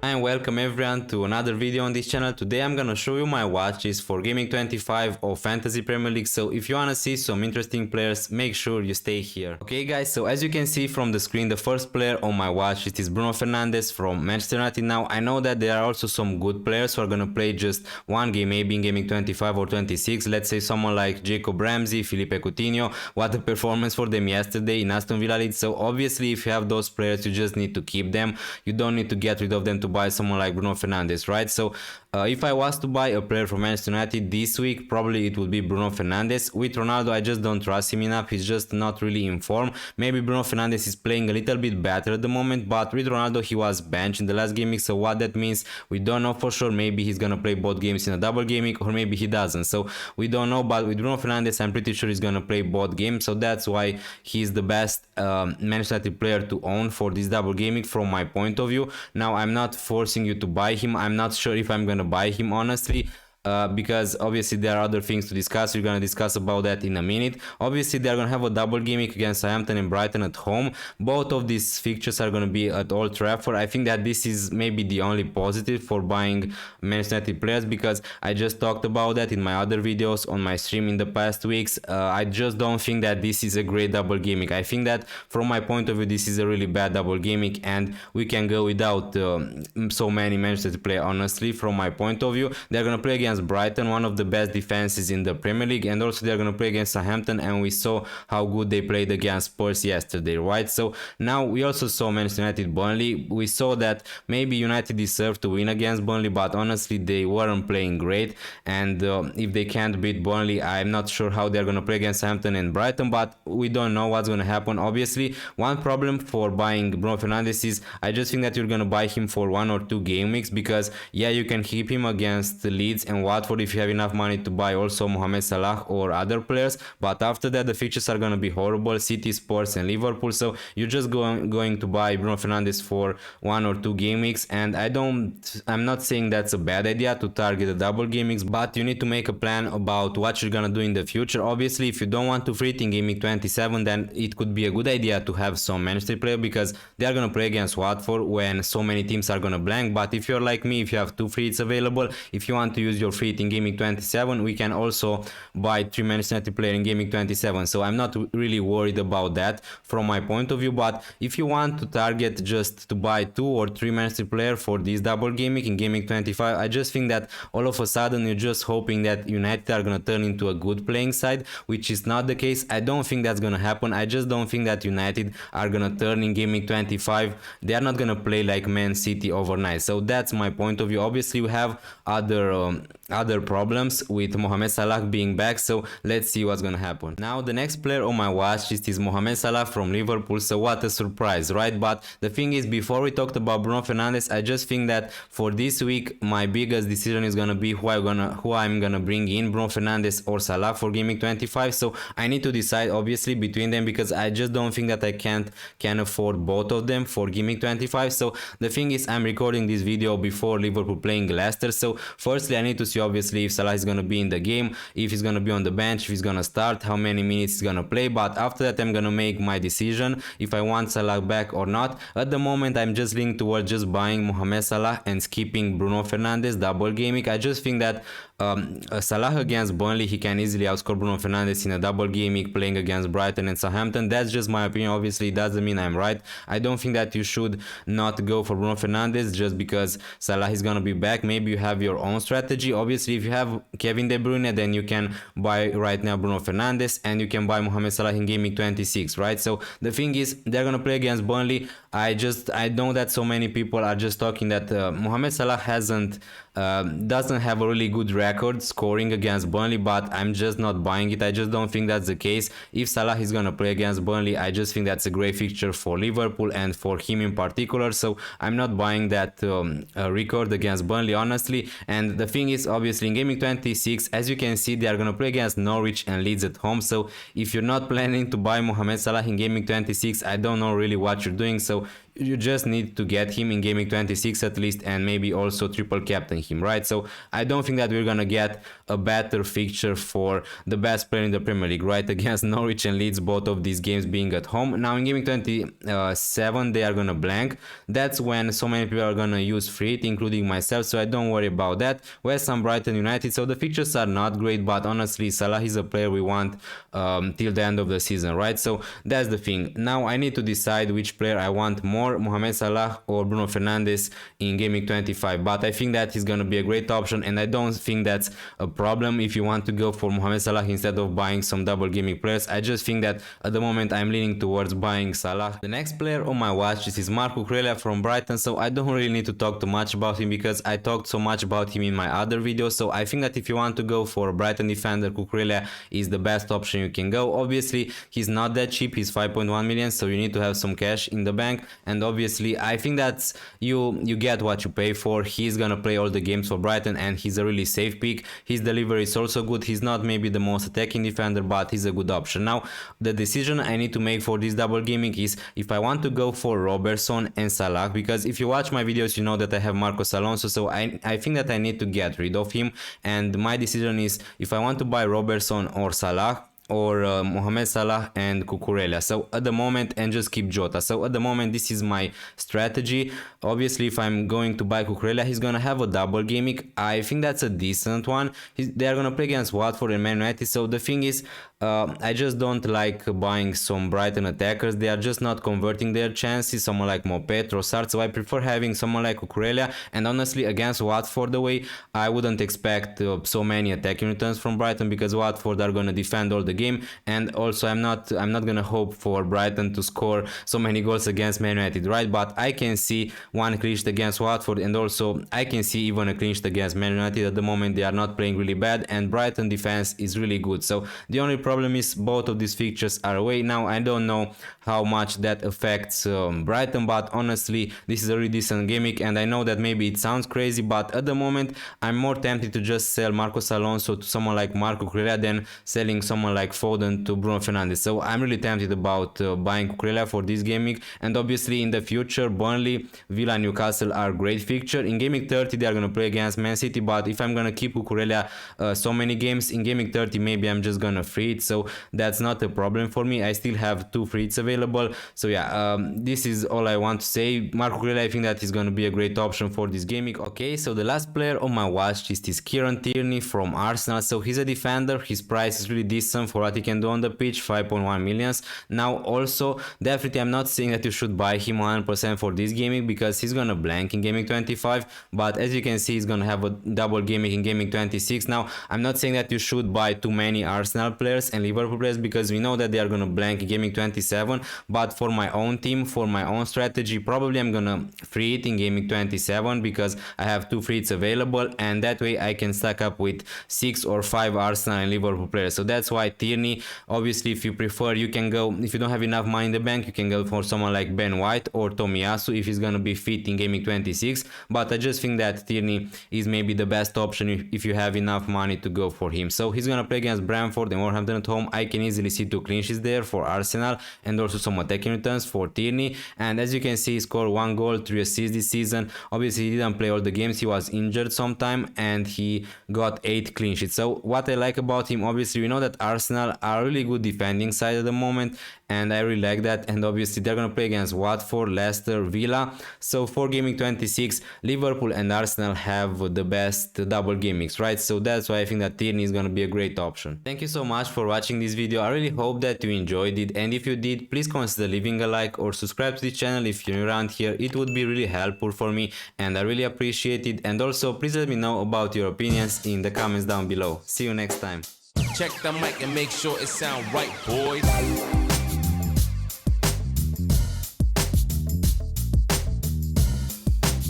And welcome everyone to another video on this channel. Today I'm gonna show you my watch list for Gaming 25 of Fantasy Premier League. So if you wanna see some interesting players, make sure you stay here. Okay guys, so as you can see from the screen, the first player on my watch list is Bruno Fernandes from Manchester United. Now I know that there are also some good players who are gonna play just one game, maybe in Gaming 25 or 26. Let's say someone like Jacob Ramsey, Philippe Coutinho. What a performance for them yesterday in Aston Villa League. So obviously if you have those players, you just need to keep them. You don't need to get rid of them to buy someone like Bruno Fernandes, right? So if I was to buy a player from Manchester United this week, probably it would be Bruno Fernandes. With Ronaldo, I just don't trust him enough. He's just not really in form. Maybe Bruno Fernandes is playing a little bit better at the moment, but with Ronaldo, he was benched in the last game week. So what that means, we don't know for sure. Maybe he's gonna play both games in a double game week, or maybe he doesn't. So we don't know. But with Bruno Fernandes, I'm pretty sure he's gonna play both games. So that's why he's the best Manchester United player to own for this double game week from my point of view. Now I'm not forcing you to buy him. I'm not sure if I'm gonna buy him honestly. Because obviously there are other things to discuss. We're gonna discuss about that in a minute. Obviously they're gonna have a double game week against Southampton and Brighton at home. Both of these fixtures are gonna be at Old Trafford. I think that this is maybe the only positive for buying Manchester United players, because I just talked about that in my other videos on my stream in the past weeks. I just don't think that this is a great double game week. I think that from my point of view this is a really bad double game week, and we can go without so many Manchester United players honestly. From my point of view, they're gonna play against Brighton, one of the best defenses in the Premier League, and also they're going to play against Southampton, and we saw how good they played against Spurs yesterday, right? So now we also saw Manchester United Burnley. We saw that maybe United deserved to win against Burnley, but honestly they weren't playing great, and if they can't beat Burnley, I'm not sure how they're going to play against Southampton and Brighton, but we don't know what's going to happen. Obviously one problem for buying Bruno Fernandes is I just think that you're going to buy him for 1 or 2 game weeks, because yeah, you can keep him against Leeds and Watford if you have enough money to buy also Mohamed Salah or other players, but after that the fixtures are going to be horrible: City, Spurs and Liverpool. So you're just going to buy Bruno Fernandes for 1 or 2 game weeks, and I'm not saying that's a bad idea to target the double game weeks, but you need to make a plan about what you're gonna do in the future. Obviously if you don't want to free it in game week 27, then it could be a good idea to have some Manchester player, because they are gonna play against Watford when so many teams are gonna blank. But if you're like me, if you have 2 free hits available, if you want to use your free hit in game week 27, we can also buy 3 Manchester United player in game week 27. So I'm not really worried about that from my point of view. But if you want to target just to buy 2 or 3 Manchester player for this double game week in game week 25, I just think that all of a sudden you're just hoping that United are gonna turn into a good playing side, which is not the case. I don't think that's gonna happen. I just don't think that United are gonna turn in game week 25. They are not gonna play like Man City overnight. So that's my point of view. Obviously we have other problems with Mohamed Salah being back, so let's see what's gonna happen. Now the next player on my watch list is Mohamed Salah from Liverpool. So what a surprise, right? But the thing is, before we talked about Bruno Fernandes, I just think that for this week my biggest decision is gonna be who I'm gonna bring in, Bruno Fernandes or Salah for game week 25. So I need to decide obviously between them, because I just don't think that I can afford both of them for game week 25. So the thing is, I'm recording this video before Liverpool playing Leicester. So firstly I need to see obviously if Salah is gonna be in the game, if he's gonna be on the bench, if he's gonna start, how many minutes he's gonna play. But after that I'm gonna make my decision if I want Salah back or not. At the moment I'm just leaning towards just buying Mohamed Salah and skipping Bruno Fernandes double game week. I just think that Salah against Burnley, he can easily outscore Bruno Fernandes in a double game week playing against Brighton and Southampton. That's just my opinion. Obviously it doesn't mean I'm right. I don't think that you should not go for Bruno Fernandes just because Salah is gonna be back. Maybe you have your own strategy. Obviously if you have Kevin De Bruyne, then you can buy right now Bruno Fernandes, and you can buy Mohamed Salah in game week 26, right? So the thing is, they're gonna play against Burnley. I know that so many people are just talking that Mohamed Salah doesn't have a really good record scoring against Burnley, but I'm just not buying it. I just don't think that's the case. If Salah is gonna play against Burnley, I just think that's a great fixture for Liverpool and for him in particular. So I'm not buying that record against Burnley honestly. And the thing is, obviously in game week 26, as you can see, they are gonna play against Norwich and Leeds at home. So if you're not planning to buy Mohamed Salah in game week 26, I don't know really what you're doing. So you just need to get him in Game Week 26 at least, and maybe also triple captain him, right? So I don't think that we're gonna get a better fixture for the best player in the Premier League, right? Against Norwich and Leeds, both of these games being at home. Now in Game Week 27 they are gonna blank. That's when so many people are gonna use free hit, including myself, so I don't worry about that. West Ham, Brighton, United, so the fixtures are not great, but honestly Salah is a player we want till the end of the season, right? So that's the thing. Now I need to decide which player I want more, Mohamed Salah or Bruno Fernandes in Game Week 25, but I think that he's gonna be a great option, and I don't think that's a problem if you want to go for Mohamed Salah instead of buying some double Game Week players. I just think that at the moment I'm leaning towards buying Salah. The next player on my watch list is Marco Cucurella from Brighton, so I don't really need to talk too much about him because I talked so much about him in my other videos. So I think that if you want to go for a Brighton defender, Cucurella is the best option you can go. Obviously he's not that cheap, he's 5.1 million, so you need to have some cash in the bank, and obviously I think that you get what you pay for. He's gonna play all the games for Brighton and he's a really safe pick. His delivery is also good. He's not maybe the most attacking defender, but he's a good option. Now the decision I need to make for this double gaming is if I want to go for Robertson and Salah, because if you watch my videos you know that I have Marcos Alonso, so I think that I need to get rid of him, and my decision is if I want to buy Robertson or Salah, or Mohamed Salah and Cucurella. So at the moment, and just keep Jota. So at the moment this is my strategy. Obviously if I'm going to buy Cucurella, he's gonna have a double gaming. I think that's a decent one. They are gonna play against Watford and Man United. So the thing is, I just don't like buying some Brighton attackers. They are just not converting their chances. Someone like Mopet, Trossard. So I prefer having someone like Cucurella. And honestly, against Watford away, I wouldn't expect so many attacking returns from Brighton, because Watford are gonna defend all the game, and also I'm not gonna hope for Brighton to score so many goals against Man United, right? But I can see one clean sheet against Watford, and also I can see even a clean sheet against Man United. At the moment they are not playing really bad, and Brighton defense is really good. So the only problem is both of these fixtures are away. Now I don't know how much that affects Brighton, but honestly this is a really decent game week, and I know that maybe it sounds crazy, but at the moment I'm more tempted to just sell Marcos Alonso to someone like Marco Cucurella than selling someone like Foden to Bruno Fernandes. So I'm really tempted about buying Cucurella for this game week, and obviously in the future Burnley, Villa, Newcastle are great fixture. In Game Week 30 they are gonna play against Man City, but if I'm gonna keep Cucurella so many games in Game Week 30, maybe I'm just gonna free it, so that's not a problem for me. I still have 2 free hits available. So yeah, this is all I want to say. Marco Cucurella, I think that is gonna be a great option for this game week. Okay, so the last player on my watch list is Kieran Tierney from Arsenal. So he's a defender, his price is really decent for what he can do on the pitch, 5.1 millions. Now also definitely I'm not saying that you should buy him 100% for this gaming, because he's gonna blank in gaming 25, but as you can see he's gonna have a double gaming in gaming 26. Now I'm not saying that you should buy too many Arsenal players and Liverpool players, because we know that they are gonna blank in gaming 27, but for my own team, for my own strategy, probably I'm gonna free it in gaming 27, because I have 2 free hits available, and that way I can stack up with 6 or 5 Arsenal and Liverpool players. So that's why Tierney, obviously if you prefer, you can go, if you don't have enough money in the bank, you can go for someone like Ben White or Tomiyasu if he's gonna be fit in gaming 26, but I just think that Tierney is maybe the best option if you have enough money to go for him. So he's gonna play against Brentford and Wolverhampton at home. I can easily see 2 clean sheets there for Arsenal, and also some attacking returns for Tierney, and as you can see he scored 1 goal, 3 assists this season. Obviously he didn't play all the games, he was injured sometime, and he got 8 clean sheets. So what I like about him, obviously we know that Arsenal are really good defending side at the moment, and I really like that, and obviously they're gonna play against Watford, Leicester, Villa. So for gaming 26, Liverpool and Arsenal have the best double gamings, right? So that's why I think that Tierney is gonna be a great option. Thank you so much for watching this video. I really hope that you enjoyed it, and if you did, please consider leaving a like or subscribe to this channel if you're new around here. It would be really helpful for me, and I really appreciate it. And also please let me know about your opinions in the comments down below. See you next time. Check the mic and make sure it sound right, boys.